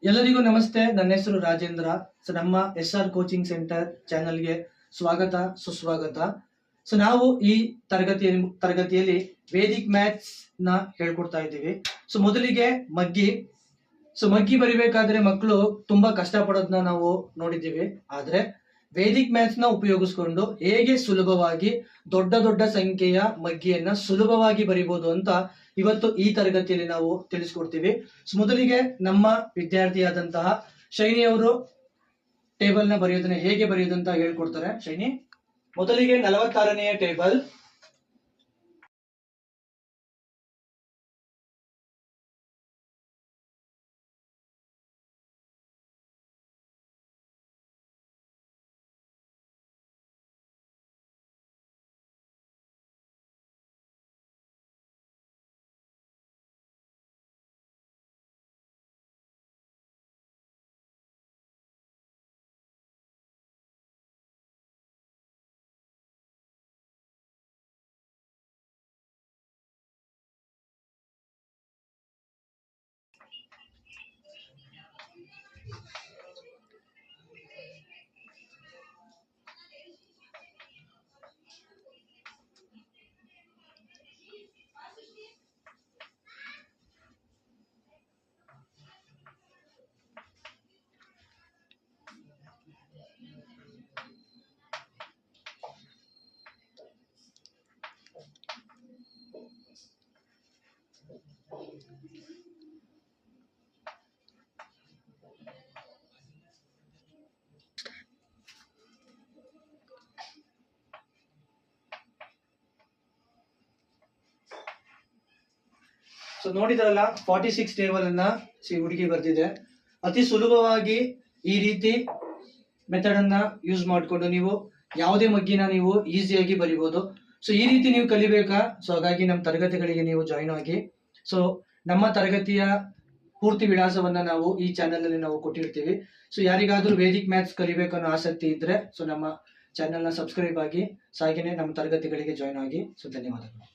ಎಲ್ಲರಿಗೂ ನಮಸ್ತೆ. ನನ್ನ ಹೆಸರು ರಾಜೇಂದ್ರ. ನಮ್ಮ SR ಕೋಚಿಂಗ್ ಸೆಂಟರ್ ಚಾನೆಲ್ಗೆ ಸ್ವಾಗತ ಸುಸ್ವಾಗತ. ನಾವು ಈ ತರಗತಿಯಲ್ಲಿ ವೇದಿಕ್ ಮ್ಯಾಥ್ಸ್ ನ ಹೇಳ್ಕೊಡ್ತಾ ಇದ್ದೀವಿ. ಮೊದಲಿಗೆ ಮಗ್ಗಿ ಬರಿಬೇಕಾದ್ರೆ ಮಕ್ಕಳು ತುಂಬಾ ಕಷ್ಟ ಪಡೋದನ್ನ ನಾವು ನೋಡಿದ್ದೀವಿ. ಆದ್ರೆ ವೇದಿಕ್ ಮ್ಯಾಥ್ಸ್ ನ ಉಪಯೋಗಿಸ್ಕೊಂಡು ಹೇಗೆ ಸುಲಭವಾಗಿ ದೊಡ್ಡ ಸಂಖ್ಯೆಯ ಮಗ್ಗಿಯನ್ನ ಸುಲಭವಾಗಿ ಬರಿಬಹುದು ಅಂತ ಇವತ್ತು ಈ ತರಗತಿಯಲ್ಲಿ ನಾವು ತಿಳಿಸ್ಕೊಡ್ತೀವಿ. ಮೊದಲಿಗೆ ನಮ್ಮ ವಿದ್ಯಾರ್ಥಿಯಾದಂತಹ ಶೈನಿ ಅವರು ಟೇಬಲ್ ನ ಬರೆಯೋದನ್ನ ಹೇಗೆ ಬರೆಯೋದಂತ ಹೇಳ್ಕೊಡ್ತಾರೆ. ಶೈನಿ, ಮೊದಲಿಗೆ 46ನೇ ಟೇಬಲ್. ನೋಡಿದ್ರಲ್ಲ, 46 ಟೇಬಲ್ ಅನ್ನ ಹುಡುಗಿ ಬರ್ತಿದೆ. ಅತಿ ಸುಲಭವಾಗಿ ಈ ರೀತಿ ಮೆಥಡ್ ಅನ್ನ ಯೂಸ್ ಮಾಡಿಕೊಂಡು ನೀವು ಯಾವುದೇ ಮಗ್ಗಿನ ನೀವು ಈಸಿಯಾಗಿ ಬರಿಬಹುದು. ಈ ರೀತಿ ನೀವು ಕಲಿಬೇಕಾ? ಹಾಗಾಗಿ ನಮ್ಮ ತರಗತಿಗಳಿಗೆ ನೀವು ಜಾಯಿನ್ ಆಗಿ. ನಮ್ಮ ತರಗತಿಯ ಪೂರ್ತಿ ವಿಳಾಸವನ್ನ ನಾವು ಈ ಚಾನೆಲ್ ಅಲ್ಲಿ ನಾವು ಕೊಟ್ಟಿರ್ತೀವಿ. ಯಾರಿಗಾದ್ರೂ ವೇದಿಕ್ ಮ್ಯಾಥ್ಸ್ ಕಲಿಬೇಕನ್ನೋ ಆಸಕ್ತಿ ಇದ್ರೆ ನಮ್ಮ ಚಾನೆಲ್ ನ ಸಬ್ಸ್ಕ್ರೈಬ್ ಆಗಿ, ಹಾಗೇನೆ ನಮ್ಮ ತರಗತಿಗಳಿಗೆ ಜಾಯಿನ್ ಆಗಿ. ಧನ್ಯವಾದಗಳು.